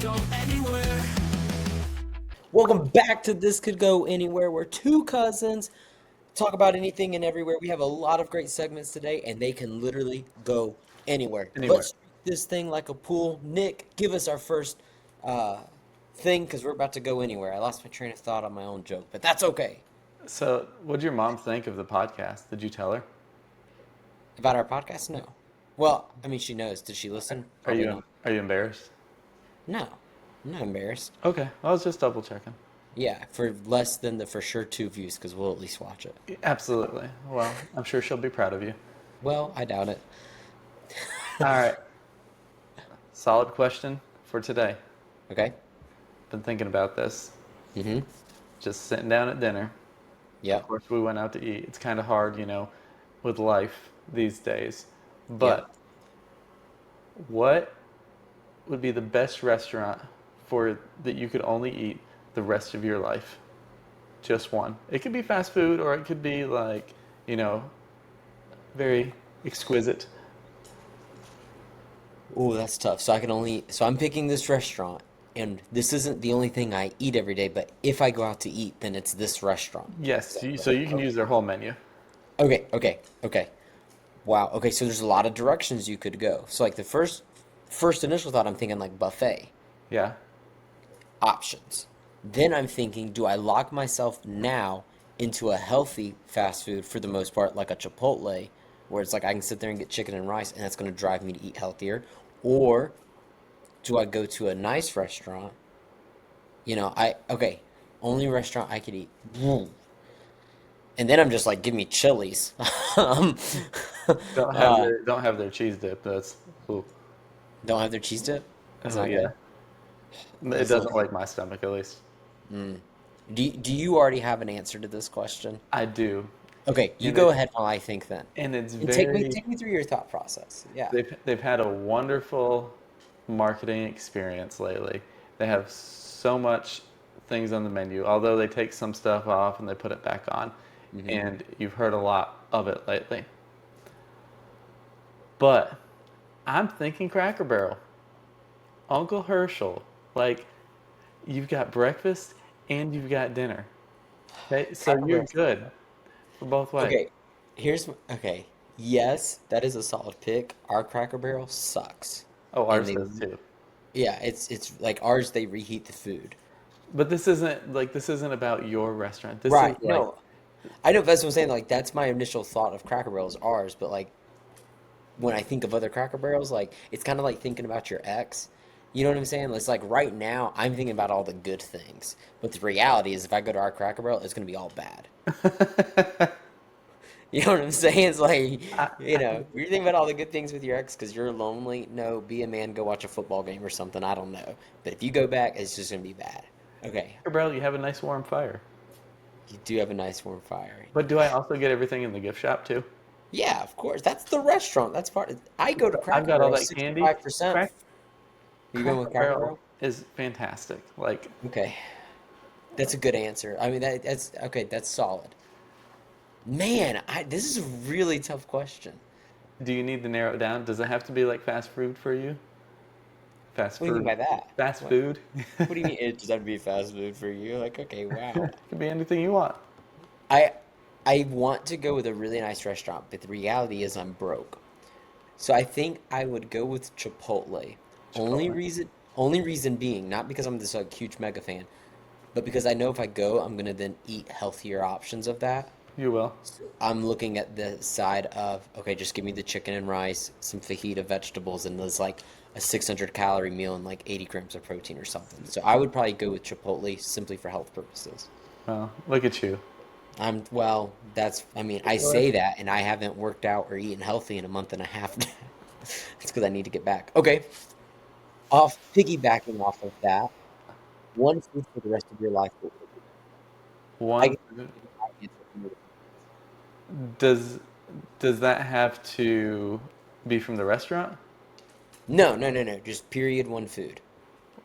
go anywhere. Welcome back to This Could Go Anywhere, where two cousins talk about anything and everywhere. We have a lot of great segments today, and they can literally go anywhere. Anywhere. Let's treat this thing like a pool. Nick, give us our first uh, thing because we're about to go anywhere. I lost my train of thought on my own joke, but that's okay. So, what'd your mom think of the podcast? Did you tell her? About our podcast? No. Well, I mean, she knows. Did she listen? Are Probably you not. are you embarrassed? No. I'm not embarrassed. Okay, I was just double checking. Yeah, for less than the for sure 2 views because we'll at least watch it. Absolutely. Well, I'm sure she'll be proud of you. Well, I doubt it. All right, solid question for today. Okay. Been thinking about this. Mm-hmm. Just sitting down at dinner. Of Yep. course, we went out to eat. It's kind of hard, with life these days. Yep. But what would be the best restaurant for that you could only eat the rest of your life? Just one. It could be fast food or it could be like, you know, very exquisite. Oh, that's tough. So I'm picking this restaurant, and this isn't the only thing I eat every day, but if I go out to eat, then it's this restaurant. Is Yes, that so correct? you can use their whole menu. Okay. Wow. Okay, so there's a lot of directions you could go. So like the first initial thought, I'm thinking like buffet Yeah. options. Then I'm thinking, do I lock myself now into a healthy fast food for the most part, like a Chipotle, where it's like I can sit there and get chicken and rice, and that's going to drive me to eat healthier? Or do I go to a nice restaurant? Okay, only restaurant I could eat. And then I'm just like, give me Chili's. Um, uh, Don't have their cheese dip. That's ooh. don't have their cheese dip. It's Oh not good. yeah. It It's a doesn't little. like my stomach at least. Do you already have an answer to this question? I do. Okay, you And go it ahead while I think then. and it's And take me very take me through your thought process. Yeah. they've had a wonderful marketing experience lately. They have so much things on the menu, although they take some stuff off and they put it back on. Hmm. And you've heard a lot of it lately. But I'm thinking Cracker Barrel. Uncle Herschel. Like you've got breakfast and you've got dinner. Okay, so Cracker you're Barrel. good for both ways. Okay, okay. Yes, that is a solid pick. Our Cracker Barrel sucks, Oh, and ours does too. yeah, it's like ours. They reheat the food. But this isn't about your restaurant. This is Right. like No, I know that's what I'm saying. Like that's my initial thought of Cracker Barrel is ours, but like when I think of other Cracker Barrels, like it's kind of like thinking about your ex. You know what I'm saying? It's like right now I'm thinking about all the good things, but the reality is if I go to our Cracker Barrel, it's gonna be all bad. You know what I'm saying? It's like, I, you're thinking about all the good things with your ex because you're lonely. No, be a man, go watch a football game or something. I don't know. But if you go back, it's just gonna be bad. Okay, Cracker Barrel, you have a nice warm fire. you do have a nice warm fire. But do I also get everything in the gift shop too? Yeah, of course. That's the restaurant. That's part of, I go to I've Cracker got all Barrel that candy. 65%. Crack, You going with Cracker Cracker Barrel Barrel? is fantastic. Like, Okay, that's a good answer. I mean, that's okay. That's solid. Man, this is a really tough question. do you need to narrow it down? Does it have to be like fast food for you? Fast What do you mean food. by that? Fast What? food. What do you mean? It just have to be fast food for you? Like, okay, wow. It could be anything you want. I I want to go with a really nice restaurant, but the reality is I'm broke. So I think I would go with Chipotle. Only Chipotle. reason only reason being, not because I'm this like huge mega fan, but because I know if I go, I'm gonna then eat healthier options of that. You will. I'm looking at the side of, okay, just give me the chicken and rice, some fajita vegetables, and there's like a 600 calorie meal and like 80 grams of protein or something. So I would probably go with Chipotle simply for health purposes. Well, look at you. Well, I mean, I say that and I haven't worked out or eaten healthy in a month and a half now. It's because I need to get back. Okay, piggybacking off of that, one food for the rest of your life. What would it be? I One. can give you my answer for me. Does does that have to be from the restaurant? No. Just period one food.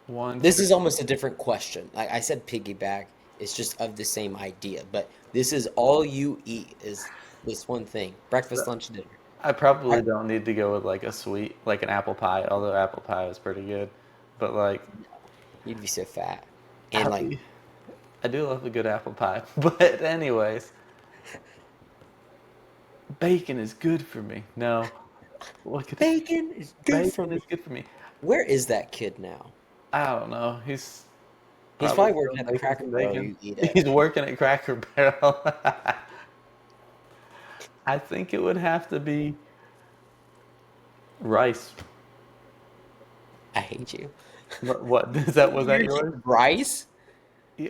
One. This is almost a different question. Like I said, piggyback. It's just of the same idea, but this is all you eat is this one thing: breakfast, lunch, dinner. I probably I, don't need to go with like a sweet, like an apple pie, although apple pie is pretty good. But like, You'd be so fat. And I'll like be, I do love a good apple pie. But anyways, bacon is good for me. No, what could it, bacon is good for bacon me. is good for me. Where is that kid now? I don't know. He's He's probably probably still working at the making Cracker some Barrel bacon. you eat He's at. working at Cracker Barrel. I think it would have to be rice. I hate you. What is that? Was that You're yours? rice?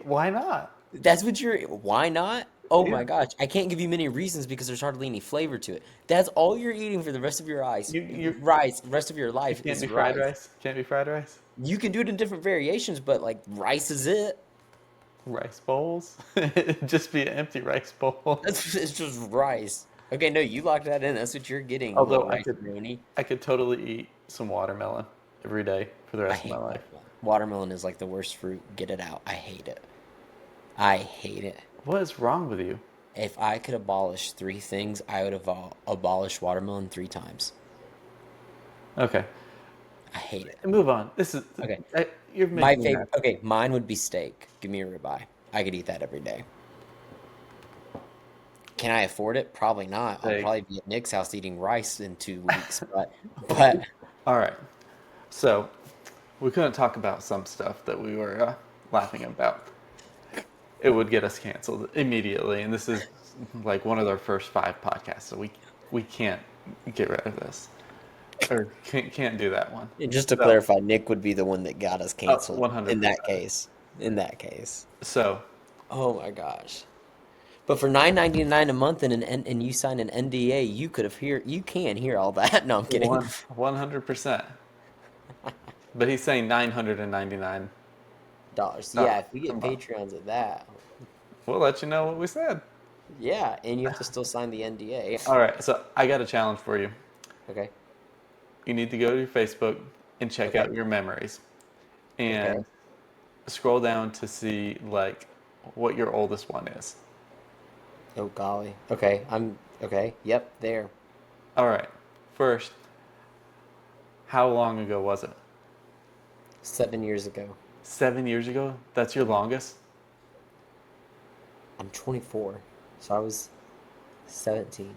Why not? That's what you're. Why not? Oh Yeah, my gosh. I can't give you many reasons because there's hardly any flavor to it. That's all you're eating for the rest of your eyes. you Rice, rest of your it life can't is be fried rice. rice. Can't be fried rice. You can do it in different variations, but like rice is it. Rice bowls. It'd just be an empty rice bowl. That's it's just rice. Okay, no, you locked that in. That's what you're getting, Although little rice brony. I could totally eat some watermelon every day for the I rest of my hate life. watermelon. Watermelon is like the worst fruit. Get it out. I hate it. I hate it. What is wrong with you? If I could abolish three things, I would abolish watermelon three times. Okay, I hate it. move on. This is Okay. you're My making me mad. favorite, okay, mine would be steak. Give me a ribeye. I could eat that every day. Can I afford it? Probably not. I'll Steak. probably be at Nick's house eating rice in 2 weeks, but All right. So we couldn't talk about some stuff that we were laughing about. It would get us canceled immediately, and this is like one of our first 5 podcasts, so we can't get rid of this or can't do that one. and just to So, clarify, Nick would be the one that got us canceled in that 100%. case. In that case. So, Oh my gosh. But for 9.99 a month and you sign an NDA, you can hear all that. No, I'm kidding. 100%. But he's saying $999. Dollars. A Yeah, if we get month. Patreons at that. We'll let you know what we said. Yeah, and you have to still sign the NDA. All right, so I got a challenge for you. Okay. You need to go to your Facebook and check Okay. out your memories Okay. and scroll down to see like what your oldest one is. Oh golly. Okay. I'm okay. Yep, there. All right. First, how long ago was it? 7 years ago. 7 years ago? That's your longest? I'm 24. So I was 17.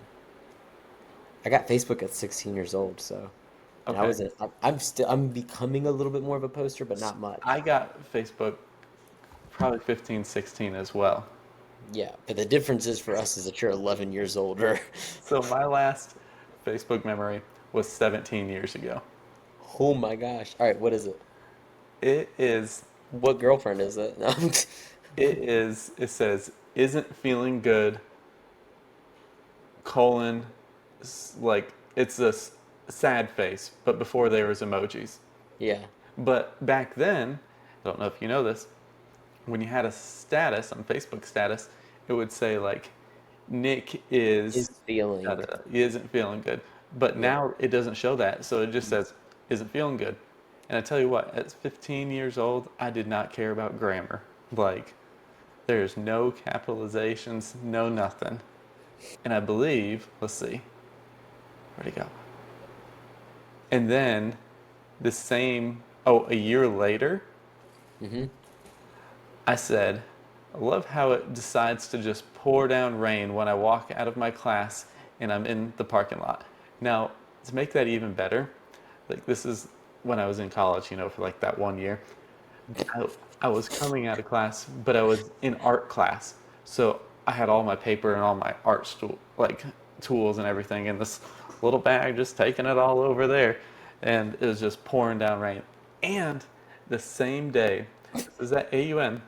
I got Facebook at 16 years old, so and I Okay. wasn't I'm becoming a little bit more of a poster, but not I much. got Facebook probably 15, 16 as well. Yeah, but the difference is for us is that you're 11 years older. So my last Facebook memory was 17 years ago. Oh my gosh. All right, what is it? It is, What girlfriend is it? it says, isn't feeling good, colon, like, it's a sad face, but before there was emojis. Yeah. But back then, I don't know if you know this, when you had a status on Facebook status, it would say like, Nick Is is, feeling. he isn't feeling good. But Yeah. now it doesn't show that, so it just says, isn't feeling good. And I tell you what, at 15 years old, I did not care about grammar. Like, there's no capitalizations, no nothing. And I believe, let's see, where'd it go? And then the same, oh, a year later, Mm-hmm. I said, I love how it decides to just pour down rain when I walk out of my class and I'm in the parking lot. Now, to make that even better, like this is when I was in college, for like that one year. I, I was coming out of class, but I was in art class. So I had all my paper and all my art like tools and everything in this little bag, just taking it all over there. And it was just pouring down rain. And the same day, this is at AUN.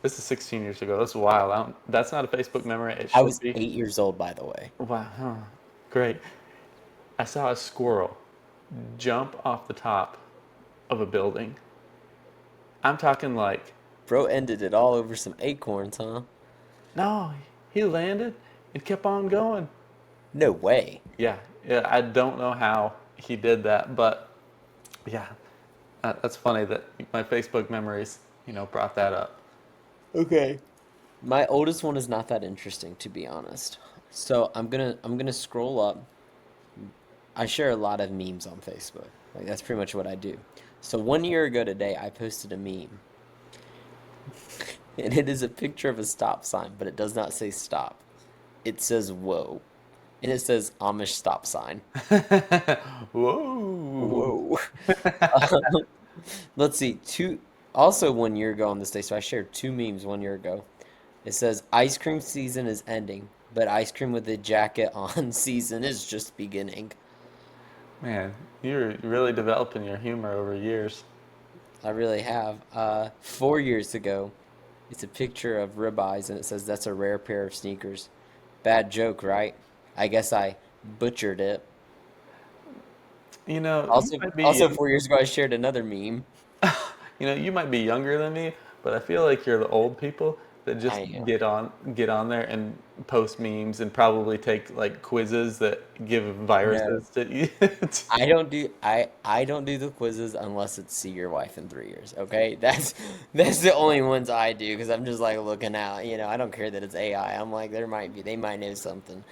This is 16 years ago. That's wild. That's not a Facebook memory. It I should was be. 8 years old, by the way. Wow. Huh. Great. I saw a squirrel jump off the top of a building. I'm talking like, Bro ended it all over some acorns, huh? no, he landed and kept on going. No way. Yeah, yeah. I don't know how he did that, but yeah, that's funny that my Facebook memories, brought that up. Okay. My oldest one is not that interesting, to be honest. So I'm gonna scroll up. I share a lot of memes on Facebook. Like that's pretty much what I do. So 1 year ago today, I posted a meme, and it is a picture of a stop sign, but it does not say stop. It says whoa, and it says Amish stop sign. Whoa. Whoa. Let's see. Also 1 year ago on this day, so I shared two memes 1 year ago. It says ice cream season is ending, but ice cream with a jacket on season is just beginning. Man, you're really developing your humor over years. I really have. 4 years ago, it's a picture of ribeyes and it says that's a rare pair of sneakers. Bad joke, right? I guess I butchered it. You know, you Also, might be also young, 4 years ago, I shared another meme. you might be younger than me, but I feel like you're the old people that just I am. get on there and post memes and probably take like quizzes that give No. viruses to you. I don't do the quizzes unless it's see your wife in 3 years. Okay, that's the only ones I do because I'm just like looking out. I don't care that it's AI. I'm like they might know something.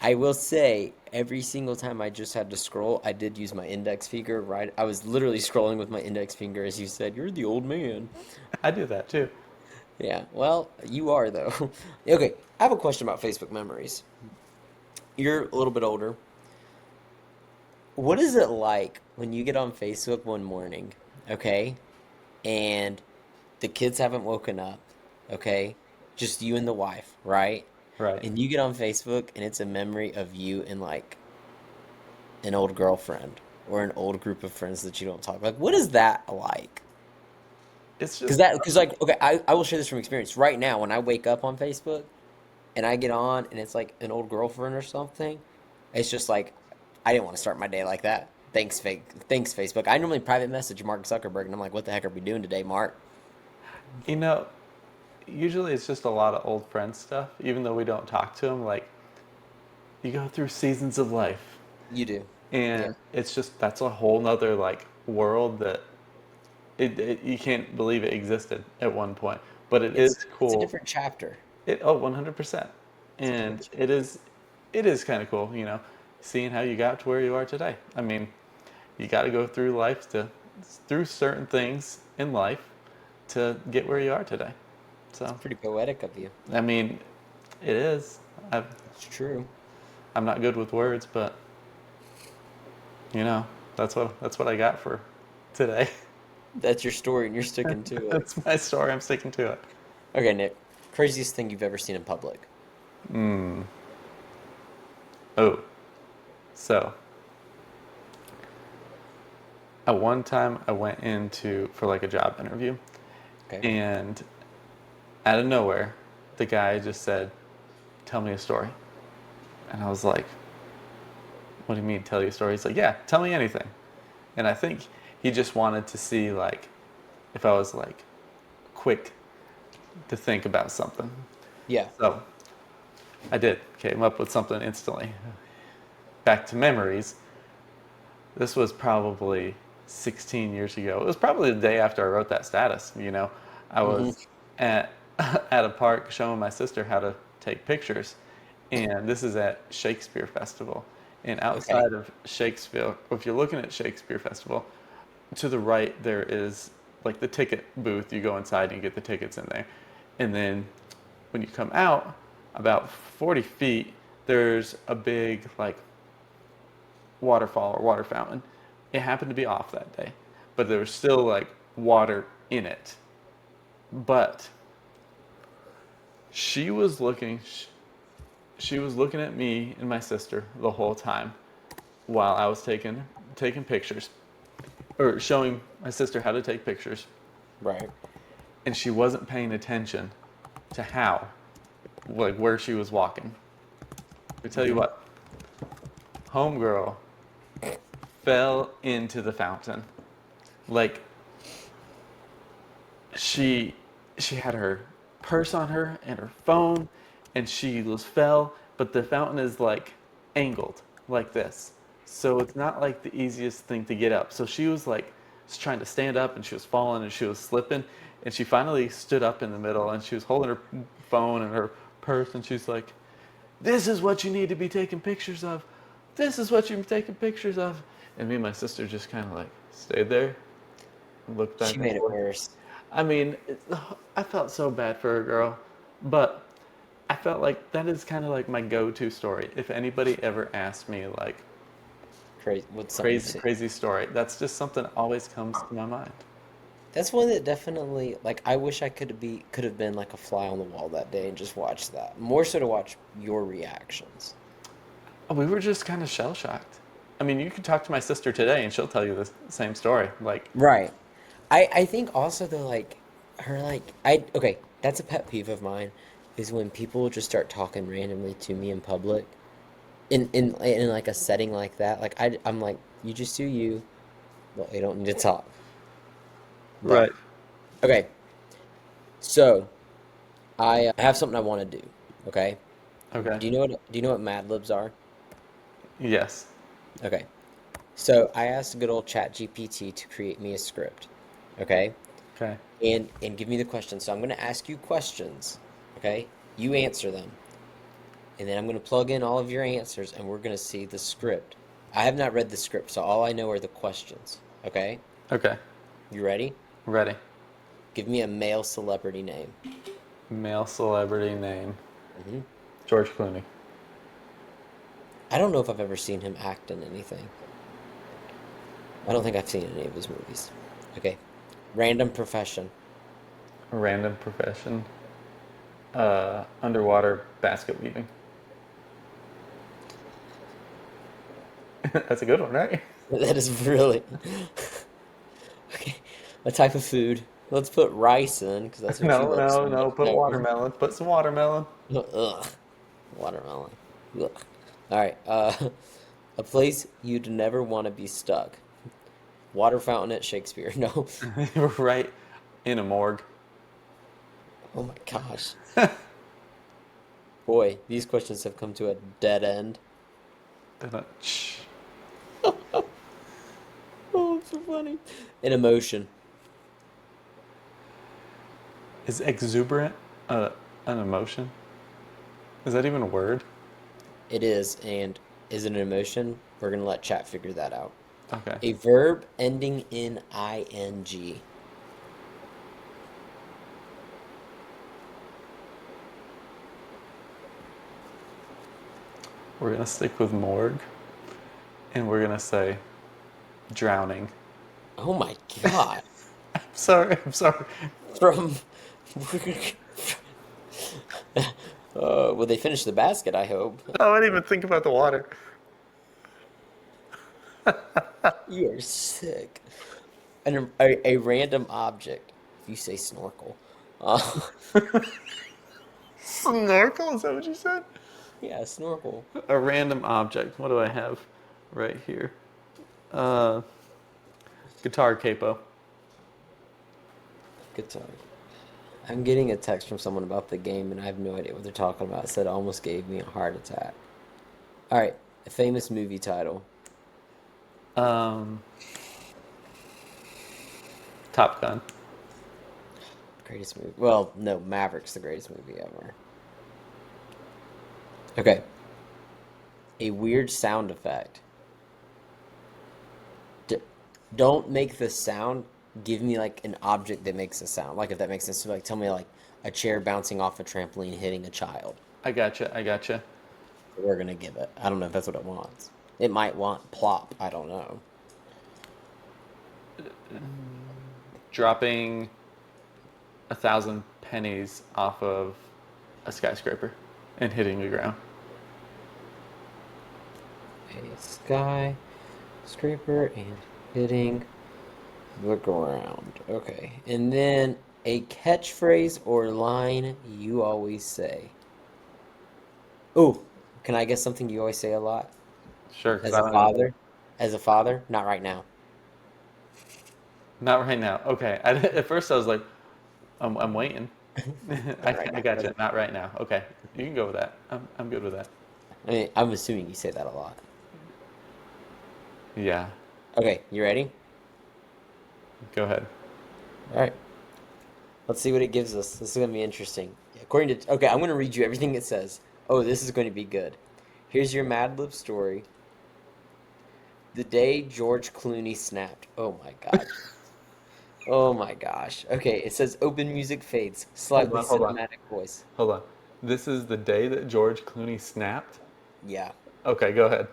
I will say every single time I just had to scroll, I did use my index finger. Right, I was literally scrolling with my index finger as you said. You're the old man. I do that too. Yeah, well, you are though. Okay, I have a question about Facebook memories. You're a little bit older. What is it like when you get on Facebook one morning, okay, and the kids haven't woken up, okay, just you and the wife, right? Right. And you get on Facebook and it's a memory of you and like an old girlfriend or an old group of friends that you don't talk. Like, what is that like? It's Because just because like, okay, I will share this from experience. Right now, when I wake up on Facebook and I get on and it's like an old girlfriend or something, it's just like I didn't want to start my day like that. Thanks Facebook. I normally private message Mark Zuckerberg and I'm like, what the heck are we doing today, Mark? you know, usually it's just a lot of old friend stuff, even though we don't talk to them. Like you go through seasons of life, You do. Yeah. and it's just that's a whole nother like world that you can't believe it existed at one point. But it is It's a cool. different chapter. It 100%, It's a and different it is kind of cool, seeing how you got to where you are today. I mean, you got to go through life to through certain things in life to get where you are today. It's So, pretty poetic of you. I mean, it is. It's true. I'm not good with words, but you know, that's what I got for today. That's your story and you're sticking to it. That's my story. I'm sticking to it. Okay, Nick. Craziest thing you've ever seen in public. Oh, so at one time I went into for like a job interview, Okay. and out of nowhere, the guy just said, "Tell me a story," and I was like, "What do you mean, tell you a story?" He's like, "Yeah, tell me anything," and I think he just wanted to see like if I was like quick to think about something. Yeah. So I did, came up with something instantly. Back to memories. This was probably 16 years ago. It was probably the day after I wrote that status. I Hmm. was at at a park showing my sister how to take pictures, and this is at Shakespeare Festival. And Okay. outside of Shakespeare, if you're looking at Shakespeare Festival, to the right there is like the ticket booth. You go inside and you get the tickets in there, and then when you come out about 40 feet, there's a big like waterfall or water fountain. It happened to be off that day, but there was still like water in it. But she was looking, she was looking at me and my sister the whole time while I was taking pictures or showing my sister how to take pictures, Right. and she wasn't paying attention to how, like where she was walking. I tell you Hmm. what, homegirl fell into the fountain. Like she she had her purse on her and her phone, and she was fell, but the fountain is like angled like this, so it's not like the easiest thing to get up. So she was like trying to stand up, and she was falling and she was slipping, and she finally stood up in the middle, and she was holding her phone and her purse, and she's like, "This is what you need to be taking pictures of. this is what you're taking pictures of. And me and my sister just kind of like stayed there and looked She back and made it forth. worse. I mean, I felt so bad for a girl, but I felt like that is kind of like my go-to story. If anybody ever asked me like Crazy. What's something you've crazy, seen? crazy story, that's just something that always comes to my mind. That's one that definitely like I wish I could have been like a fly on the wall that day and just watched that. More so to watch your reactions. We were just kind of shell shocked. I mean, you could talk to my sister today and she'll tell you the same story. Like, Right. I think also though like her like I okay, that's a pet peeve of mine is when people just start talking randomly to me in public in like a setting like that. Like I'm like you just do you. Well, you don't need to talk. But right. okay. So, I have something I want to do, okay? Okay. Do you know what Mad Libs are? Yes. Okay. So, I asked good old Chat GPT to create me a script, okay? Okay. And give me the questions. So, I'm going to ask you questions, okay? You answer them. And then I'm going to plug in all of your answers and we're going to see the script. I have not read the script, so all I know are the questions, okay? Okay. You ready? Ready. Give me a male celebrity name. Male celebrity name hmm George Clooney. I don't know if I've ever seen him act in anything. I don't think I've seen any of his movies. Okay. Random profession. Random profession. Underwater basket weaving. That's a good one, right? That is really okay. A type of food. Let's put rice in because that's what you No, love so no, much. no. Put No. watermelon. Put some watermelon. Ugh. Watermelon. Ugh. All right. A place you'd never want to be stuck. Water fountain at Shakespeare. No. You're right in a morgue. Oh my gosh. Boy, these questions have come to a dead end. Shh. Oh, it's so funny. An emotion. Is exuberant an emotion? Is that even a word? It is, and is it an emotion? We're gonna let chat figure that out. Okay. A verb ending in ing. We're gonna stick with morgue, and we're gonna say drowning. Oh my God. Sorry, I'm sorry. From well, they finished the basket, I hope. Oh, I didn't even think about the water. You are sick. A random object. If you say snorkel. Uh, Snorkel? Is that what you said? yeah, snorkel. A random object. What do I have right here? Uh, guitar capo. Guitar. I'm getting a text from someone about the game, and I have no idea what they're talking about. It said it almost gave me a heart attack. All right, a famous movie title. Um, Top Gun. Greatest movie. Well, no, Maverick's the greatest movie ever. Okay. A weird sound effect. D don't make the sound. Give me like an object that makes a sound. Like if that makes sense. So like tell me like a chair bouncing off a trampoline hitting a child. I gotcha. I gotcha. We're gonna give it. I don't know if that's what it wants. It might want plop. I don't know. Dropping 1,000 pennies off of a skyscraper and hitting the ground. A sky scraper and hitting the ground. Okay. And then a catchphrase or line you always say. Oh, can I guess something you always say a lot? Sure, because As I a don't even think. father? As a father? Not right now. Not right now. Okay. At first, I was like, I'm waiting. Not right I now. gotcha. Okay. Not right now. Okay. You can go with that. I'm good with that. I mean, I'm assuming you say that a lot. Yeah. Okay, you ready? Go ahead. All right. Let's see what it gives us. This is going to be interesting. According to, okay, I'm going to read you everything it says. Oh, this is going to be good. Here's your Mad Lib story. The day George Clooney snapped. Oh my God. Oh my gosh. Okay, it says open music fades. Hold Slightly on, hold on, cinematic voice. hold on. This is the day that George Clooney snapped? Yeah. Okay, go ahead.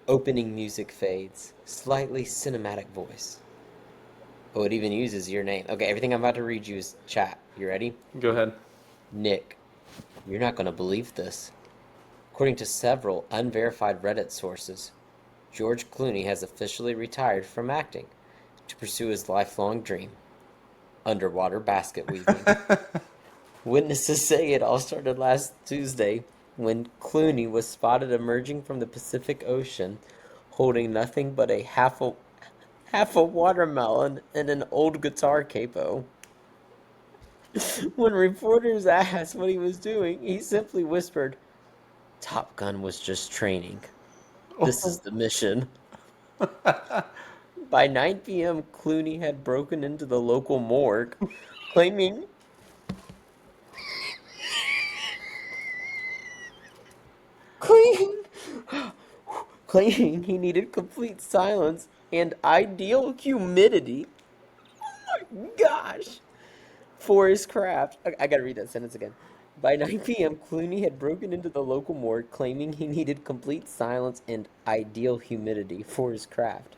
Opening music fades. Slightly cinematic voice. Oh, it even uses your name. Okay, everything I'm about to read you is chat. You ready? Go ahead. Nick, you're not going to believe this. According to several unverified Reddit sources, George Clooney has officially retired from acting to pursue his lifelong dream, underwater basket weaving. Witnesses say it all started last Tuesday when Clooney was spotted emerging from the Pacific Ocean holding nothing but a half a watermelon and an old guitar capo. When reporters asked what he was doing, he simply whispered, Top Gun was just training. This is the mission. By 9 p.m., Clooney had broken into the local morgue, claiming claiming claiming he needed complete silence and ideal humidity. Oh my gosh! For his craft. I gotta read that sentence again. By 9 p.m., Clooney had broken into the local morgue, claiming he needed complete silence and ideal humidity for his craft.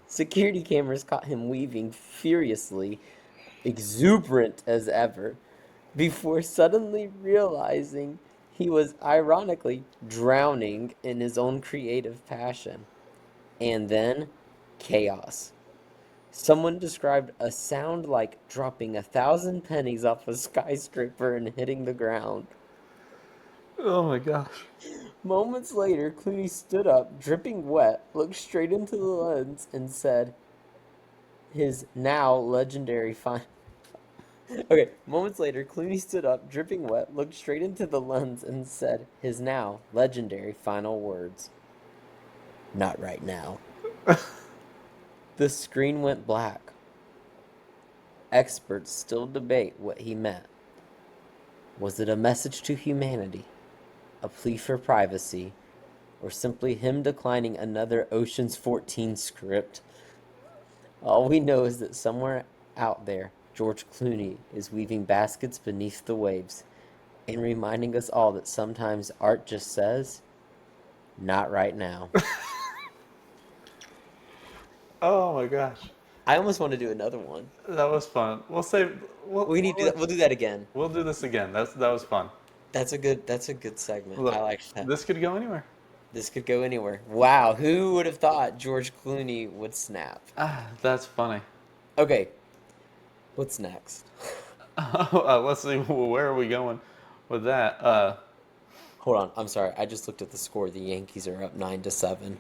Security cameras caught him weaving furiously, exuberant as ever, before suddenly realizing he was ironically drowning in his own creative passion. And then, chaos. Someone described a sound like dropping 1,000 pennies off a skyscraper and hitting the ground. Oh my gosh. Moments later, Clooney stood up, dripping wet, looked straight into the lens, and said his now legendary fine. Okay, moments later, Clooney stood up, dripping wet, looked straight into the lens, and said his now legendary final words. Not right now. The screen went black. Experts still debate what he meant. Was it a message to humanity, a plea for privacy, or simply him declining another Ocean's 14 script? All we know is that somewhere out there, George Clooney is weaving baskets beneath the waves and reminding us all that sometimes art just says, not right now. Oh my gosh. I almost want to do another one. That was fun. We'll save. We need to do that. We'll do that again. We'll do this again. That was fun. That's a good segment. I Look, like that. this could go anywhere. This could go anywhere. Wow, who would have thought George Clooney would snap? Ah, that's funny. Okay, what's next? Let's see. Where are we going with that? Hold on, I'm sorry. I just looked at the score. The Yankees are up 9-7.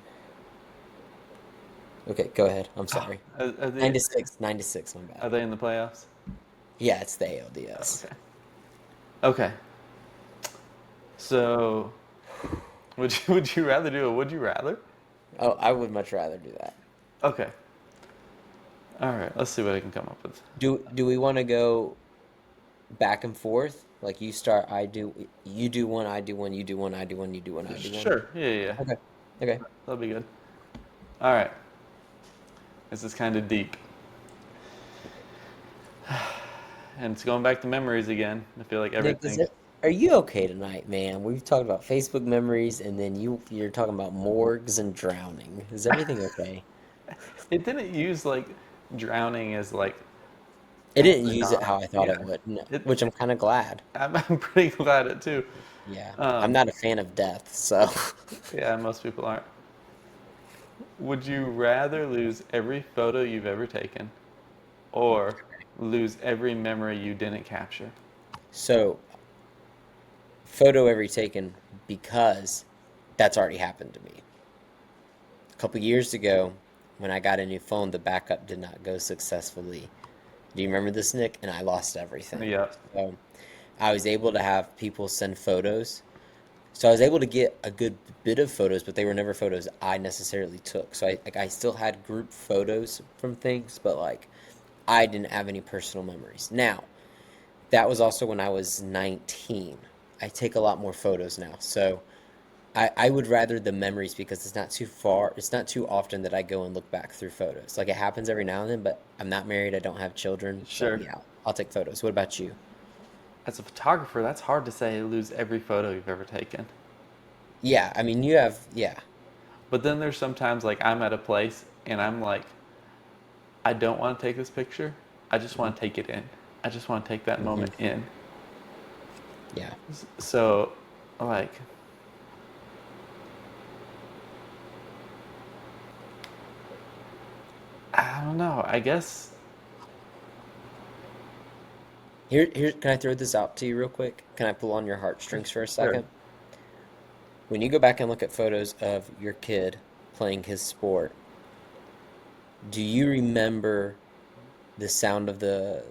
Okay, go ahead. I'm sorry. Are Nine they to six, 9-6, my are bad. they in the playoffs? Yeah, it's the ALDS. Okay. Okay. So, would you rather do a would you rather? Oh, I would much rather do that. Okay. All right. Let's see what I can come up with. Do we want to go back and forth? Like you start, I do, you do one, I do one, you do one, I do one, you do one, I do one. Sure. Yeah, yeah, yeah. Okay. Okay. That'll be good. All right. This is kind of deep, and it's going back to memories again. I feel like Nick, everything. are you okay tonight, man? We've talked about Facebook memories and then you're talking about morgues and drowning. Is everything okay? It didn't use like drowning as like It as didn't the use it non. how I thought it Yeah. would, no, It. which I'm kind of glad. I'm pretty glad it too. Yeah. I'm Um. not a fan of death, so Yeah. Most people aren't. Would you rather lose every photo you've ever taken, or lose every memory you didn't capture? so photo every taken because that's already happened to me. A couple years ago, when I got a new phone, the backup did not go successfully. Do you remember this, Nick? And I lost everything. Yeah. So I was able to have people send photos. So I was able to get a good bit of photos, but they were never photos I necessarily took. So I still had group photos from things, but like I didn't have any personal memories. Now, that was also when I was 19. I take a lot more photos now. So I would rather the memories because it's not too far. It's not too often that I go and look back through photos. Like it happens every now and then, but I'm not married. I don't have children. So Sure. yeah, I'll take photos. What about you? As a photographer, that's hard to say lose every photo you've ever taken. Yeah, I mean, you have, yeah. But then there's sometimes like I'm at a place and I'm like, I don't want to take this picture. I just Hmm. want to take it in. I just want to take that Hmm. moment in. Yeah. So, like, I don't know. I guess, Can I throw this out to you real quick? Can I pull on your heartstrings for a sure. second? When you go back and look at photos of your kid playing his sport, do you remember the sound of the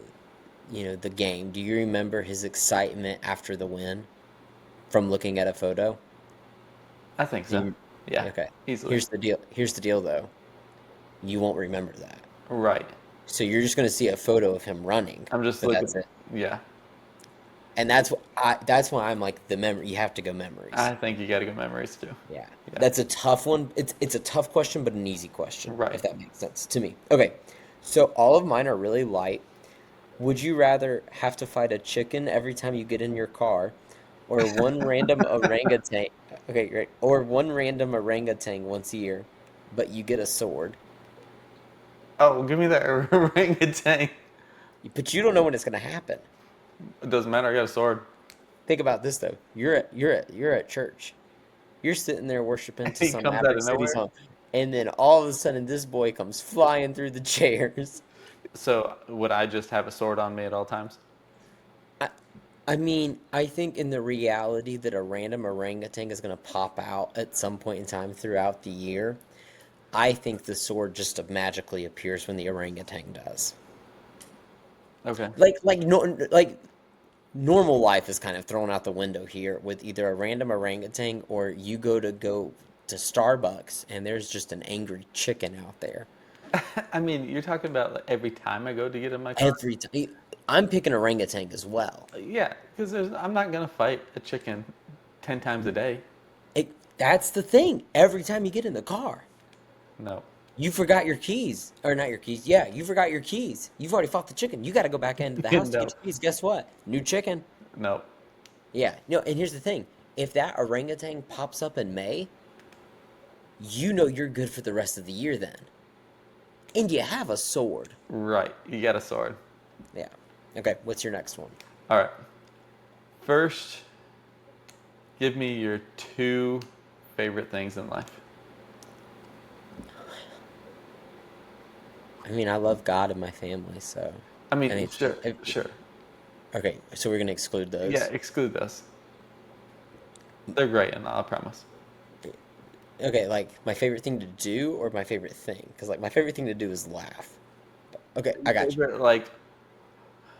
game? Do you remember his excitement after the win from looking at a photo? I think Do so. you, Yeah, okay. easily. Here's the deal. Here's the deal though. You won't remember that. Right. So you're just going to see a photo of him running, I'm just but that's looking. it. Yeah, And that's why I'm like the memory. You have to go memories. I think you got to go memories too. Yeah. Yeah. That's a tough one. It's a tough question, but an easy question, Right. if that makes sense to me. Okay. So all of mine are really light. Would you rather have to fight a chicken every time you get in your car, or one random orangutan? Okay, great. Or one random orangutan once a year, but you get a sword. Oh, give me that orangutan. But you don't know when it's gonna happen. It doesn't matter. I got a sword. Think about this though. You're at church. You're sitting there worshiping to He some comes out Maverick of City nowhere. song, and then all of a sudden this boy comes flying through the chairs. So would I just have a sword on me at all times? I, I mean, I think in the reality that a random orangutan is going to pop out at some point in time throughout the year, I think the sword just magically appears when the orangutan does. Okay. Like no, like normal life is kind of thrown out the window here with either a random orangutan or you go to Starbucks and there's just an angry chicken out there. I mean, you're talking about like every time I go to get in my car. Every time I'm picking orangutan as well. Yeah, because I'm not gonna fight a chicken 10 times a day. That's the thing. Every time you get in the car, No, you forgot your keys. Or not your keys. Yeah, you forgot your keys. You've already fought the chicken. You got to go back into the house to get no, your keys. Guess what? New chicken. no. Yeah. No, and here's the thing. If that orangutan pops up in May, you know you're good for the rest of the year then. And you have a sword. Right, you got a sword. Yeah. Okay, what's your next one? All right. First, give me your two favorite things in life. I mean, I love God and my family, so I I mean, mean, sure, sure. okay, so we're gonna exclude Yeah, those. exclude those. They're great, and I promise. Okay, like my favorite thing to do or my favorite thing? Because like my favorite thing to do is laugh. Okay, I got you. Favorite like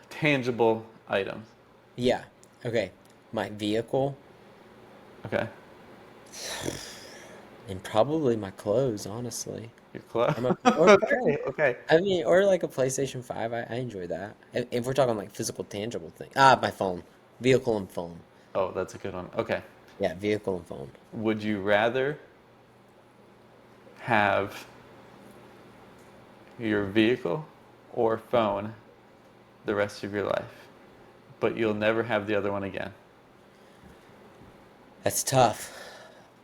tangible items. Yeah. Okay. My vehicle Okay, and probably my clothes, honestly. you're close. Or Okay, okay. I mean, or like a PlayStation 5. I enjoy that. If we're talking like physical, tangible thing. Ah, my phone. Vehicle and phone. Oh, that's a good one. Okay. Yeah, vehicle and phone. Would you rather have your vehicle or phone the rest of your life, but you'll never have the other one again? That's tough.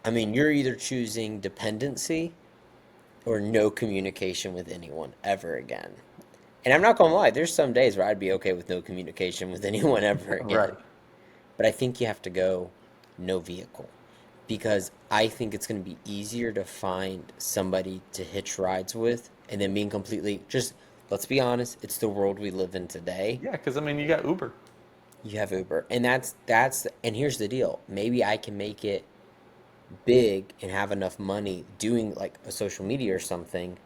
I mean, you're either choosing dependency or no communication with anyone ever again. And I'm not gonna lie, there's some days where I'd be okay with no communication with anyone ever Right. again. But I think you have to go no vehicle because I think it's going to be easier to find somebody to hitch rides with and then being completely just let's be honest, it's the world we live in today. Yeah, because I mean, you got Uber. You have Uber, and and here's the deal. Maybe I can make it big and have enough money doing like a social media or something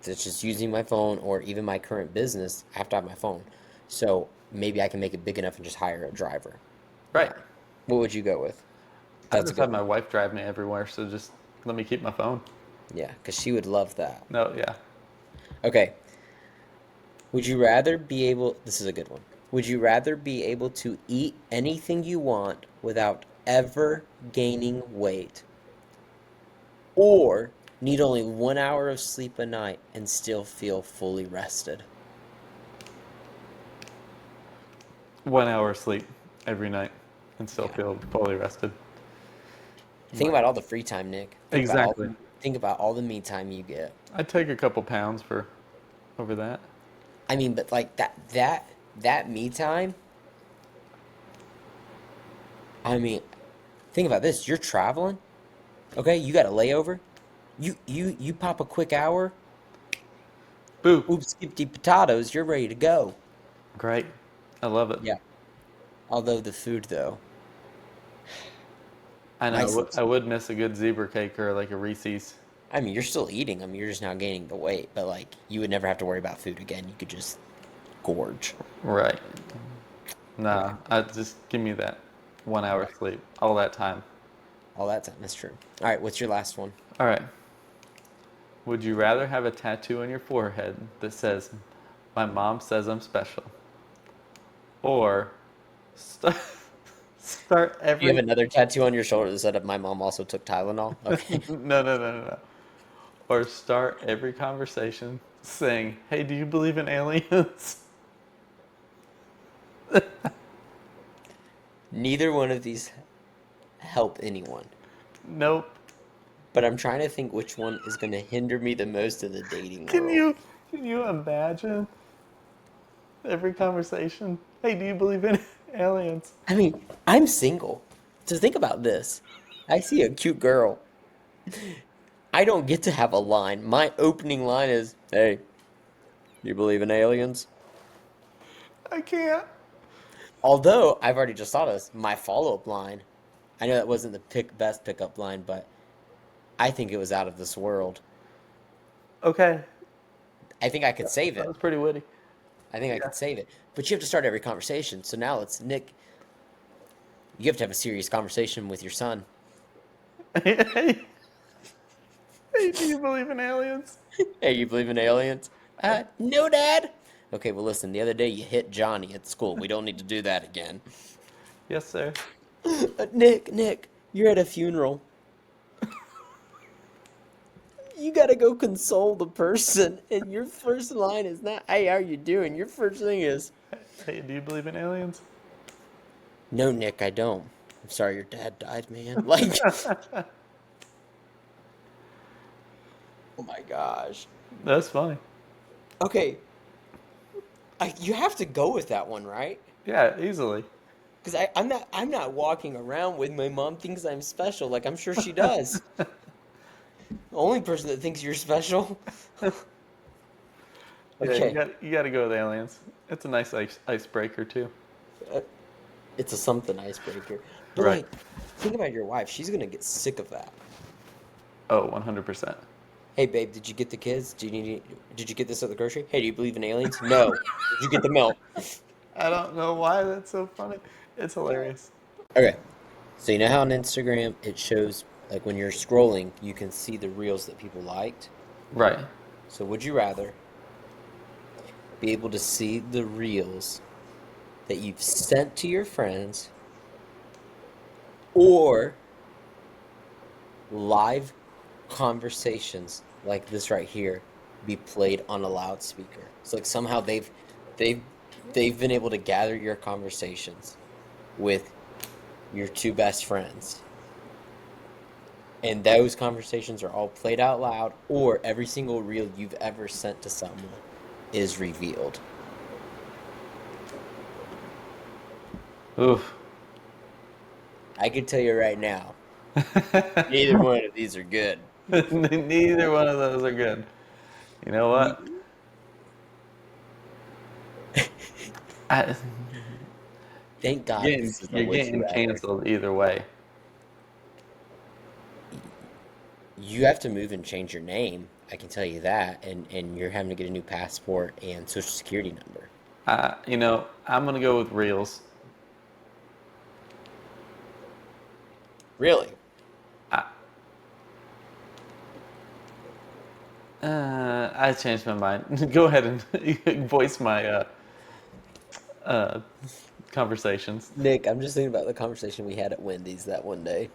that's just using my phone or even my current business. I have to have my phone. So maybe I can make it big enough and just hire a driver. Right. Yeah. What would you go with? I'll That's a just good have my one. wife drive me everywhere, so just let me keep my phone. Yeah, because she would love that. No, yeah. Okay. Would you rather be able, this is a good one. Would you rather be able to eat anything you want without ever gaining weight? or need only 1 hour of sleep a night and still feel fully rested. 1 hour sleep every night and still Yeah. feel fully rested. Think My about all the free time, Nick. exactly. Think about all the me time you get. I'd take a couple pounds for over that. I mean, but like that me time, I mean, think about this. You're traveling, okay? You got a layover. You pop a quick hour. Boo. Oops, skipty potatoes. You're ready to go. Great. I love it. Yeah. Although the food though, I my know. sleep's. I would miss a good zebra cake or like a Reese's. I mean, you're still eating them. You're just now gaining the weight. But like, you would never have to worry about food again. You could just gorge. Right. Yeah. Nah. I just give me that 1 hour Right. sleep all that time. All that time. That's true. All right. What's your last one? All right. Would you rather have a tattoo on your forehead that says, "My mom says I'm special," or start, start You have every another tattoo on your shoulder that said, "My mom also took Tylenol." Okay. no, or start every conversation saying, "Hey, do you believe in aliens?" Neither one of these help anyone. Nope. But I'm trying to think which one is going to hinder me the most in the dating Can world. you can you imagine every conversation? Hey, do you believe in aliens? I mean, I'm single. So think about this. I see a cute girl. I don't get to have a line. My opening line is, "Hey, you believe in aliens?" I can't. Although I've already just thought of this, my follow-up line. I know that wasn't the best pickup line, but I think it was out of this world. Okay, I think I could save that it. was pretty witty. I think I Yeah. could save it. But you have to start every conversation. So now it's Nick, you have to have a serious conversation with your son. Hey, hey, do you believe in aliens? Hey, you believe in aliens? No, Dad. Okay, well, listen, the other day you hit Johnny at school. We don't need to do that again. Yes, sir. Nick, you're at a funeral. You gotta go console the person, and your first line is not, "Hey, how you doing?" Your first thing is, Hey, do you believe in aliens? "No, Nick, I don't. I'm sorry your dad died, man." Like, oh my gosh. That's funny. Okay, you have to go with that one, right? Yeah, easily. Because I'm not walking around with my mom thinks I'm special. Like I'm sure she does. The only person that thinks you're special. Yeah, you Okay, got you got to go with aliens. It's a nice icebreaker too. uh, it's a something icebreaker. But Right. like, think about your wife. She's gonna get sick of that. Oh, 100%. Hey babe, did you get the kids? Did you get this at the grocery? Hey, do you believe in aliens? No. Did you get the milk? I don't know why that's so funny. It's hilarious. Okay. So you know how on Instagram it shows like when you're scrolling, you can see the reels that people liked. Right. So would you rather be able to see the reels that you've sent to your friends or live conversations like this right here be played on a loudspeaker? So like somehow they've they've been able to gather your conversations with your two best friends. And those conversations are all played out loud, or every single reel you've ever sent to someone is revealed. Oof. I can tell you right now, neither one of these are good. Neither one of those are good. You know what? Ne- I, Thank God this is a you're would you getting rather. canceled either way. You have to move and change your name. I can tell you that, and you're having to get a new passport and social security number. I'm gonna go with reels. Really? I, I changed my mind. Go ahead and voice my uh, conversations. Nick, I'm just thinking about the conversation we had at Wendy's that one day.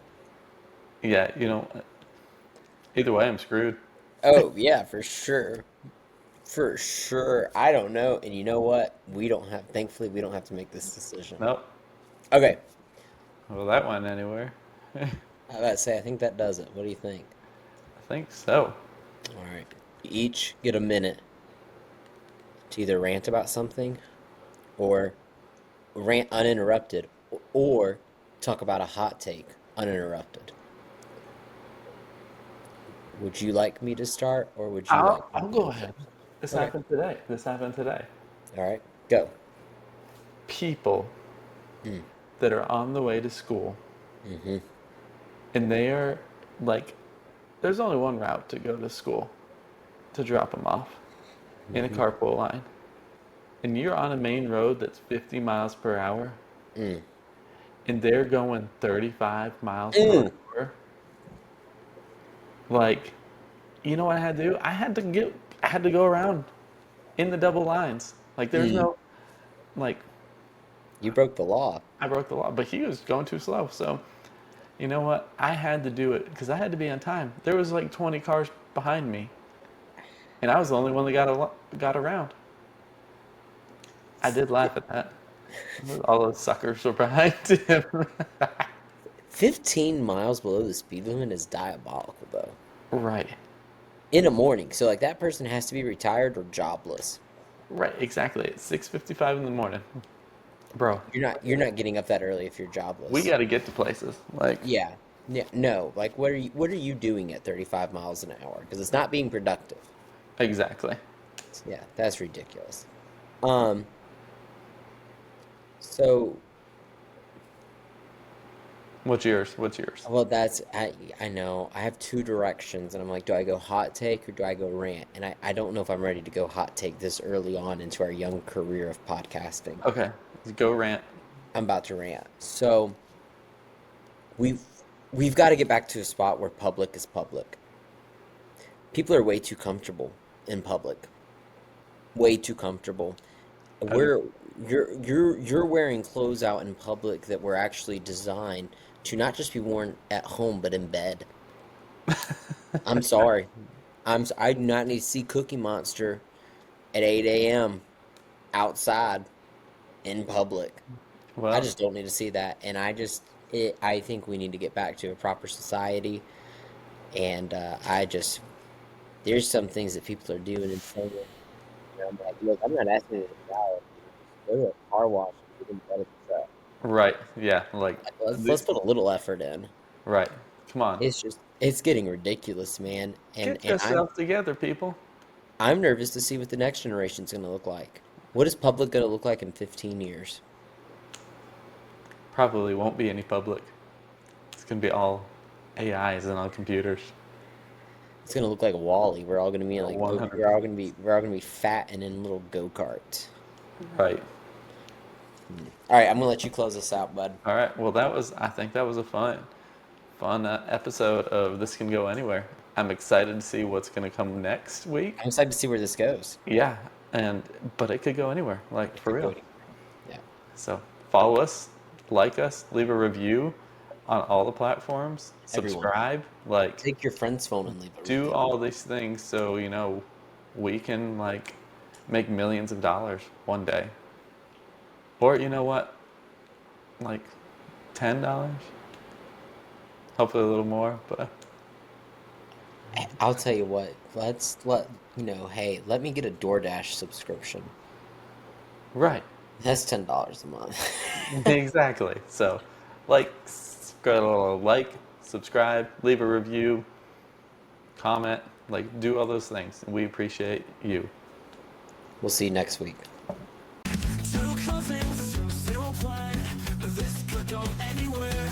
Yeah, Either way, I'm screwed. Oh, yeah, for sure. For sure. I don't know. And you know what? Thankfully, we don't have to make this decision. Nope. Okay. Well, that went anywhere. I I about to say, I think that does it. What do you think? think so. All right. You each get a minute to either rant about something or rant uninterrupted or talk about a hot take uninterrupted. Would you like me to start or would you like I'll me to go go ahead. first? This Okay. happened today. This happened today. All right. Go. People Mm. that are on the way to school Mm-hmm. and they are like, there's only one route to go to school to drop them off in a Mm-hmm. carpool line. And you're on a main road that's 50 miles per hour Mm. and they're going 35 miles per Mm. hour. Like, you know what I had to do? I had to go around in the double lines. Like, there's Mm. no, like, You broke the law. I broke the law, but he was going too slow. So, you know what? I had to do it because I had to be on time. There was like 20 cars behind me, and I was the only one that got around. I did laugh at that. All those suckers were behind him. 15 miles below the speed limit is diabolical, though. Right, In the morning. So, like, that person has to be retired or jobless. right, exactly. It's 6:55 in the morning, bro. You're not getting up that early if you're We jobless. got to get to places. Like, Yeah. Yeah, no. Like, what are you doing at 35 miles an hour? Because it's not being productive. exactly. Yeah, that's ridiculous. Um, so What's yours? What's yours? well, I know I have two directions, and I'm like, do I go hot take or do I go rant? And I don't know if I'm ready to go hot take this early on into our young career of podcasting. Okay, go rant. I'm about to rant. So we've we've got to get back to a spot where public is public. People are way too comfortable in public. Way too comfortable. Agree. We're you're wearing clothes out in public that were actually designed to not just be worn at home but in bed. I'm sorry. I do not need to see Cookie Monster at 8 a.m. outside in public. I Well, just don't need to see that. And I think we need to get back to a proper society. And there's some things that people are doing and saying. And I'm like, look, I'm not asking you to shower. Just go to a car wash and get in bed at the truck. right. Yeah, like, Like, let's put a little effort in. right. Come on. It's getting ridiculous, man. And Get and I'm yourself together, people. I'm nervous to see what the next generation's gonna look like. What is public gonna look like in 15 years? Probably won't be any public. It's gonna be all AIs and on computers. It's gonna look like Wally. One hundred. We're all gonna be fat and in little go-karts. Right. All right, I'm gonna let you close this out, bud. All right. Well, I think that was a fun episode of This Can Go Anywhere. I'm excited to see what's gonna come next week. I'm excited to see where this goes. Yeah, but it could go anywhere, like It for could go real. anywhere. Yeah, So follow us, like us, leave a review on all the platforms, everyone, subscribe, like take your friend's phone and leave a do review. all these things so we can like make millions of dollars one day. Or you know what? Like $10? Hopefully a little more, but I'll tell you what. Hey, let me get a DoorDash subscription. right. That's $10 a month. Exactly. So like, subscribe, leave a review, comment, like do all those things. We appreciate you. We'll see you next week. Two cousins, zero plan. This could go anywhere.